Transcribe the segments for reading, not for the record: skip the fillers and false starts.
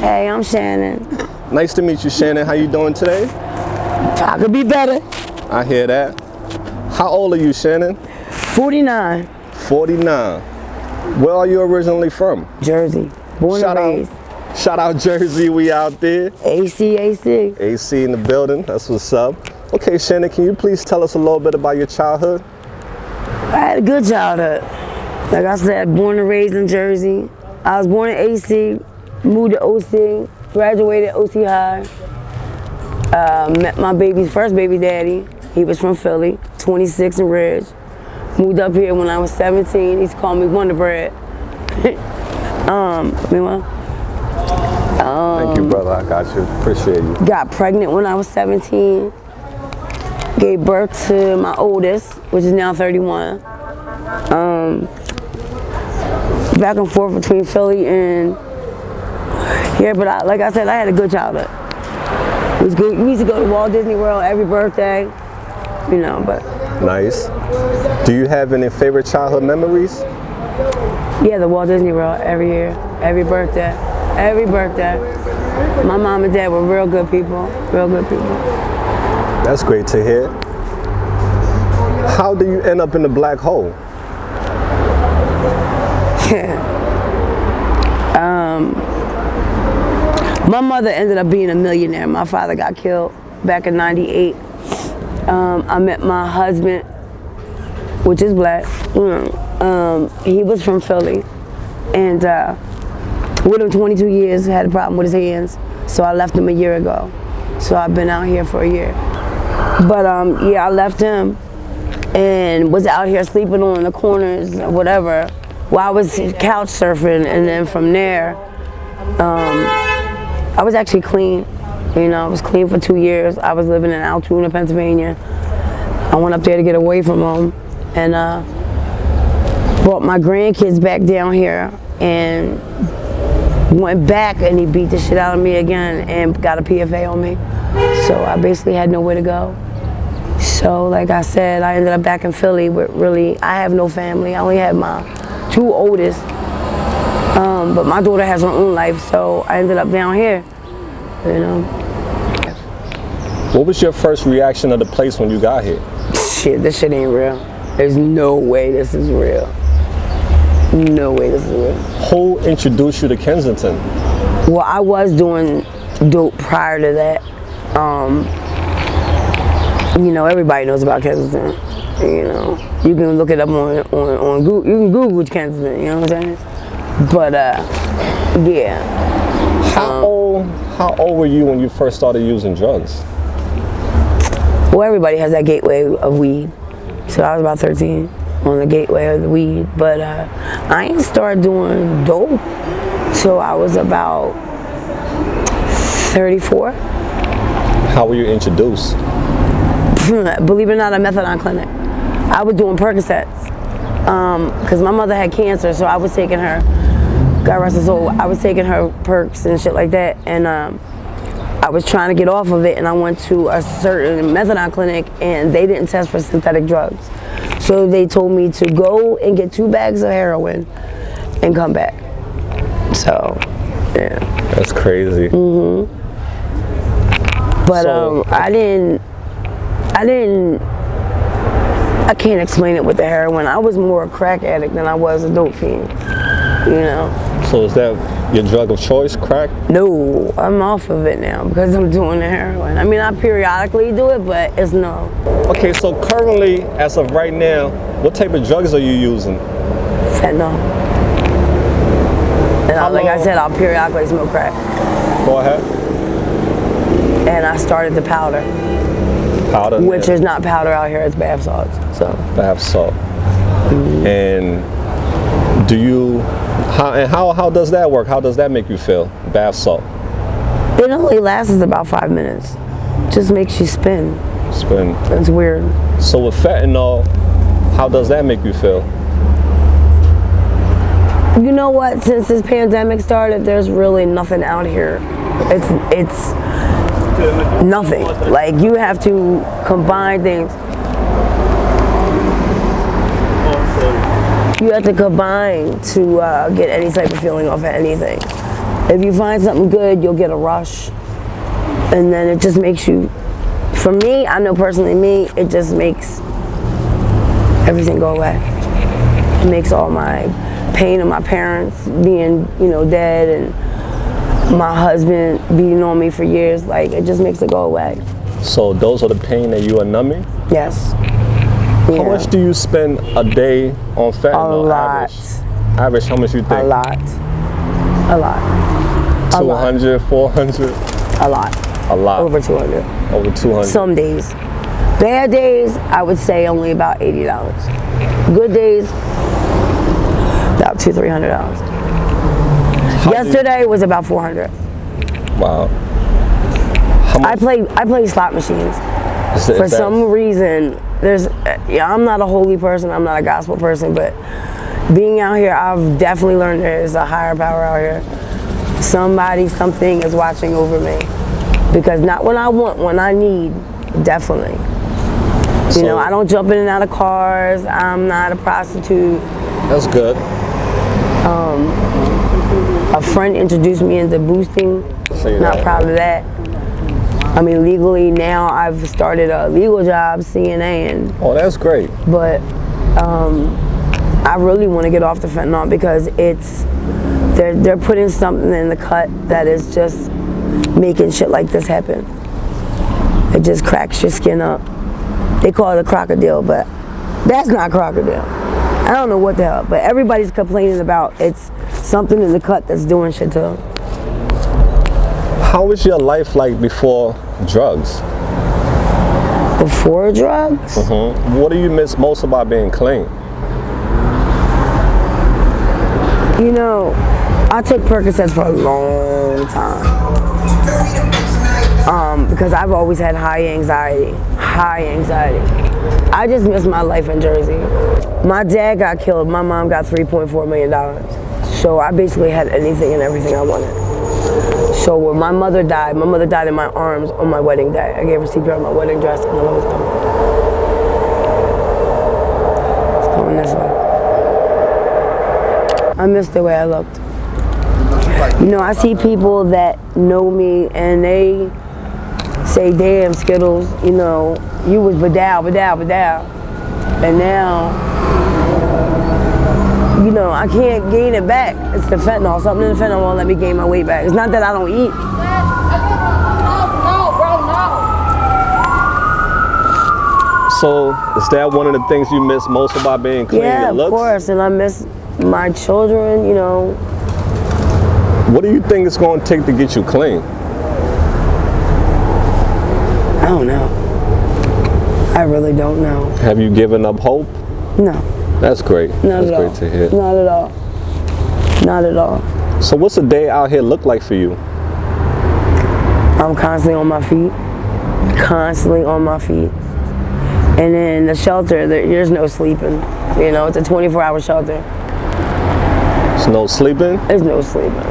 Hey, I'm Shannon. Nice to meet you, Shannon. How you doing today? I could be better. I hear that. How old are you, Shannon? 49. 49. Where are you originally from? Jersey. Born and raised. Shout out Jersey, we out there. AC. AC in the building, that's what's up. Okay, Shannon, can you please tell us a little bit about your childhood? I had a good childhood. Like I said, born and raised in Jersey. I was born in AC, moved to OC, graduated OC High. Met my first baby daddy. He was from Philly, 26 and Ridge. Moved up here when I was 17. He used to call me Wonder Bread. Thank you, brother. I got you. Appreciate you. Got pregnant when I was 17. Gave birth to my oldest, which is now 31. Back and forth between Philly and here, but like I said, I had a good childhood. It was good. We used to go to Walt Disney World every birthday, you know, but. Nice. Do you have any favorite childhood memories? Yeah, the Walt Disney World every year, every birthday. My mom and dad were real good people, That's great to hear. How do you end up in the black hole? My mother ended up being a millionaire. My father got killed back in '98. I met my husband, which is black. He was from Philly, and with him 22 years, had a problem with his hands, so I left him a year ago. So I've been out here for a year. But yeah, I left him and was out here sleeping on the corners or whatever while I was couch surfing, and then from there, I was actually clean. You know, I was clean for 2 years. I was living in Altoona, Pennsylvania. I went up there to get away from home and brought my grandkids back down here and went back, and he beat the shit out of me again and got a PFA on me. So I basically had nowhere to go. So like I said, I ended up back in Philly with I have no family. I only had my 2 oldest, but my daughter has her own life, so I ended up down here, you know. What was your first reaction of the place when you got here? Shit, this shit ain't real. There's no way this is real. No way this is real. Who introduced you to Kensington? Well, I was doing dope prior to that. You know, everybody knows about Kensington. You know, you can look it up on Google. You can Google Kensington. You know what I'm saying? But yeah. How old were you when you first started using drugs? Well, everybody has that gateway of weed. So I was about 13 on the gateway of the weed. But I ain't started doing dope till I was about 34. How were you introduced? Believe it or not, a methadone clinic. I was doing Percocets because my mother had cancer, so I was taking her, God rest her soul, I was taking her perks and shit like that, and I was trying to get off of it, and I went to a certain methadone clinic, and they didn't test for synthetic drugs. So they told me to go and get 2 bags of heroin and come back. So, yeah. That's crazy. But I can't explain it with the heroin. I was more a crack addict than I was a dope fiend, you know. So is that your drug of choice, crack? No, I'm off of it now because I'm doing the heroin. I mean, I periodically do it, but it's no. Okay, so currently, as of right now, what type of drugs are you using? Fentanyl. And like I said, I'll periodically smoke crack. Go ahead. And I started the powder. Powder? Which is not powder out here, it's bath salts. So. Bath salt. And do you, how does that work? How does that make you feel, bath salt? It only lasts about 5 minutes. Just makes you spin. Spin. It's weird. So with fentanyl, how does that make you feel? You know what? Since this pandemic started, there's really nothing out here. It's nothing. Like, you have to combine things. You have to combine to get any type of feeling off of anything. If you find something good, you'll get a rush. And then it just makes you, for me, I know personally me, it just makes everything go away. It makes all my pain of my parents being, dead, and my husband beating on me for years, like, it just makes it go away. So those are the pain that you are numbing? Yes. How much do you spend a day on fentanyl? A lot. Average, how much you think? A lot. 200, 400? A lot. A lot. Over 200. Over 200. Some days. Bad days, I would say only about $80. Good days, about $200-300. Yesterday was about 400. Wow. I play slot machines. For some reason, I'm not a holy person, I'm not a gospel person, but being out here, I've definitely learned there's a higher power out here. Somebody, something is watching over me. Because not when I want, when I need, definitely. I don't jump in and out of cars. I'm not a prostitute. That's good. A friend introduced me into boosting. Not proud of that. I mean, legally now I've started a legal job, CNA, and oh, that's great. But I really want to get off the fentanyl because they're putting something in the cut that is just making shit like this happen. It just cracks your skin up. They call it a crocodile, but that's not crocodile. I don't know what the hell, but everybody's complaining about it's something in the cut that's doing shit to them. How was your life like before drugs? Before drugs? What do you miss most about being clean? I took Percocets for a long time. Because I've always had high anxiety. I just miss my life in Jersey. My dad got killed, my mom got $3.4 million. So I basically had anything and everything I wanted. So when my mother died in my arms on my wedding day. I gave her CPR on my wedding dress and I was coming this way. I miss the way I looked. I see people that know me and they say, damn, Skittles, you was badow. And now, I can't gain it back. It's the fentanyl. Something in the fentanyl won't let me gain my weight back. It's not that I don't eat. So, is that one of the things you miss most about being clean? Yeah, of course. And I miss my children, What do you think it's going to take to get you clean? I don't know. I really don't know. Have you given up hope? No. That's great. That's great to hear. Not at all. Not at all. So what's a day out here look like for you? I'm constantly on my feet. Constantly on my feet. And in the shelter, there's no sleeping. It's a 24-hour shelter. There's no sleeping? There's no sleeping.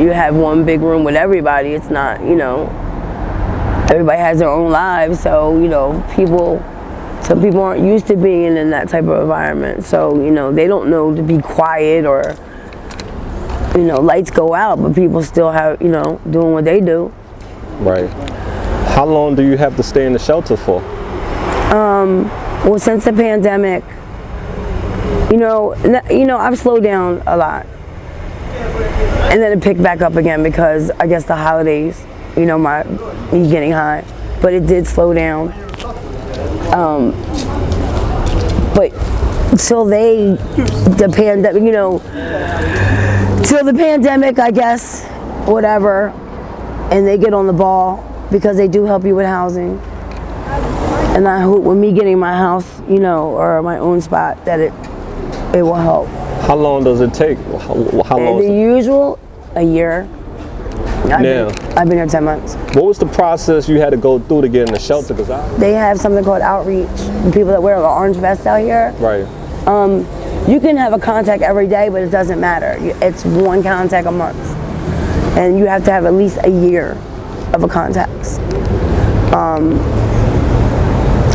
You have one big room with everybody. It's not, everybody has their own lives. So, some people aren't used to being in that type of environment. So, they don't know to be quiet or, lights go out, but people still have, doing what they do. Right. How long do you have to stay in the shelter for? Well, since the pandemic, I've slowed down a lot. And then it picked back up again because I guess the holidays, me getting high. But it did slow down. But till the pandemic, I guess, whatever, and they get on the ball because they do help you with housing. And I hope with me getting my house, or my own spot, that it will help. How long does it take? How long? The usual, a year. I've been here 10 months. What was the process you had to go through to get in the shelter? They have something called outreach. The people that wear the orange vests out here. Right. You can have a contact every day, but it doesn't matter. It's one contact a month. And you have to have at least a year of a contacts.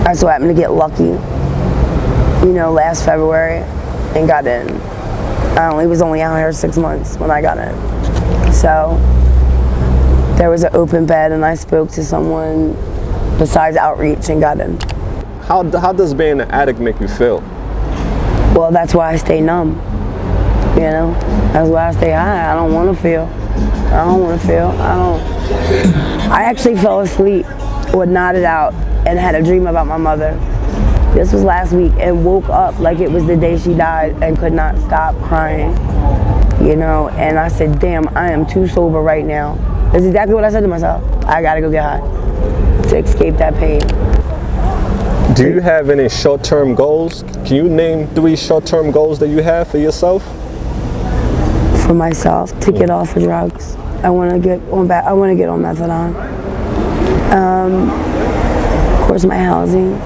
I so happened to get lucky, last February and got in. He was only out here 6 months when I got in. So there was an open bed and I spoke to someone besides outreach and got in. How does being an addict make you feel? Well, that's why I stay numb. You know, that's why I stay high. I don't want to feel. I actually fell asleep or nodded out and had a dream about my mother. This was last week and woke up like it was the day she died and could not stop crying. You know, and I said, damn, I am too sober right now. That's exactly what I said to myself. I gotta go get high to escape that pain. Do you have any short-term goals? Can you name 3 short-term goals that you have for yourself? For myself, to get off of drugs. I want to get on methadone. Of course, my housing,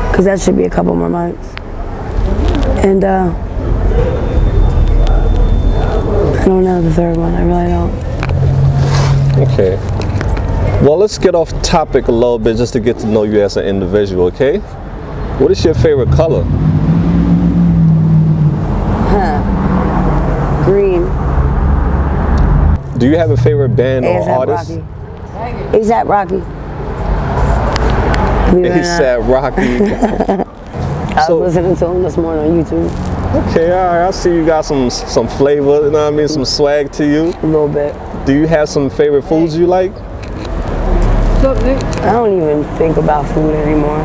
because that should be a couple more months. And I don't know the third one. I really don't. Okay. Well, let's get off topic a little bit just to get to know you as an individual, okay? What is your favorite color? Green. Do you have a favorite band or artist? A$AP Rocky. A$AP Rocky. I was listening to him this morning on YouTube. Okay, all right. I see you got some flavor, you know what I mean? Some swag to you. A little bit. Do you have some favorite foods you like? I don't even think about food anymore.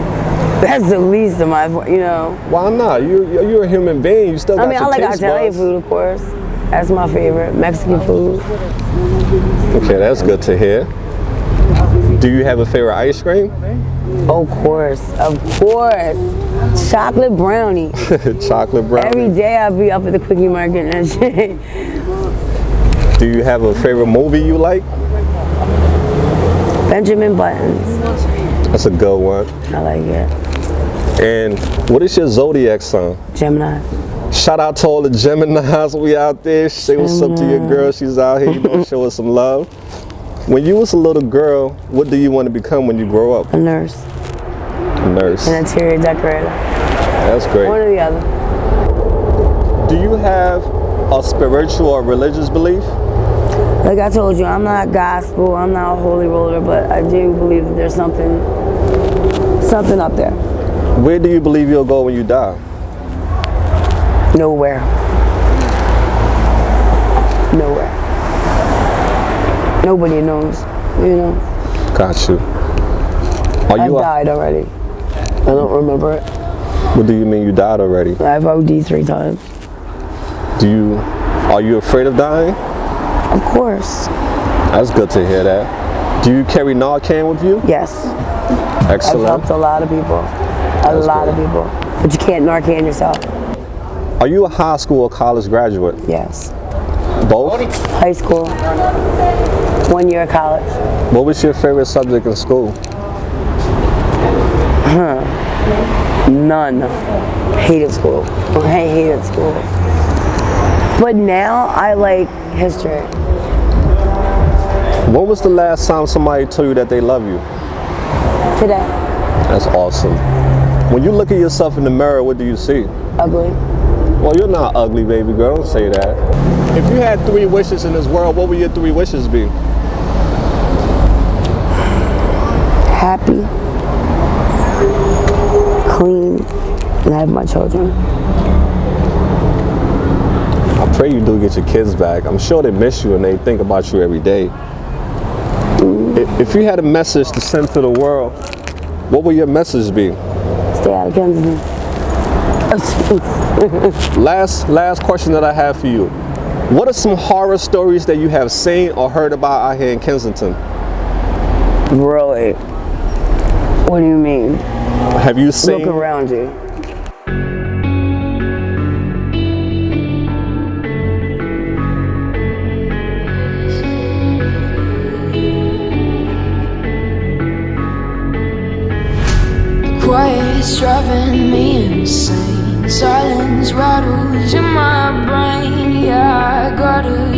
That's the least of my, you know. Why not? You're a human being. You still got I like Italian food, of course. That's my favorite. Mexican food. Okay, that's good to hear. Do you have a favorite ice cream? Of course. Chocolate brownie. Chocolate brownie. Every day I'll be up at the quickie market and that shit. Do you have a favorite movie you like? Benjamin Buttons. That's a good one. I like it. And what is your zodiac sign? Gemini. Shout out to all the Geminis. We out there. Say what's up to your girl. She's out here. You know, show us some love. When you was a little girl, what do you want to become when you grow up? A nurse. A nurse. An interior decorator. That's great. One or the other. Do you have a spiritual or religious belief? Like I told you, I'm not gospel, I'm not a holy roller, but I do believe that there's something up there. Where do you believe you'll go when you die? Nowhere. Nobody knows, you know. Got you. I've died already. I don't remember it. What do you mean you died already? I've OD'd 3 times. Are you afraid of dying? Of course. That's good to hear that. Do you carry Narcan with you? Yes. Excellent. I've helped a lot of people. A lot of people. But you can't Narcan yourself. Are you a high school or college graduate? Yes. Both? High school. 1 year of college. What was your favorite subject in school? None. Hated school. I hated school. But now I like history. When was the last time somebody told you that they love you? Today. That's awesome. When you look at yourself in the mirror, what do you see? Ugly. Well, you're not ugly, baby girl. Don't say that. If you had 3 wishes in this world, what would your 3 wishes be? Happy, clean, and have my children. I pray you do get your kids back. I'm sure they miss you and they think about you every day. If you had a message to send to the world, what would your message be? Stay out of Kensington. Last question that I have for you. What are some horror stories that you have seen or heard about out here in Kensington? Really? What do you mean? Have you seen? Look around you. Quiet's driving me insane. Silence rattles in my brain. Yeah, I gotta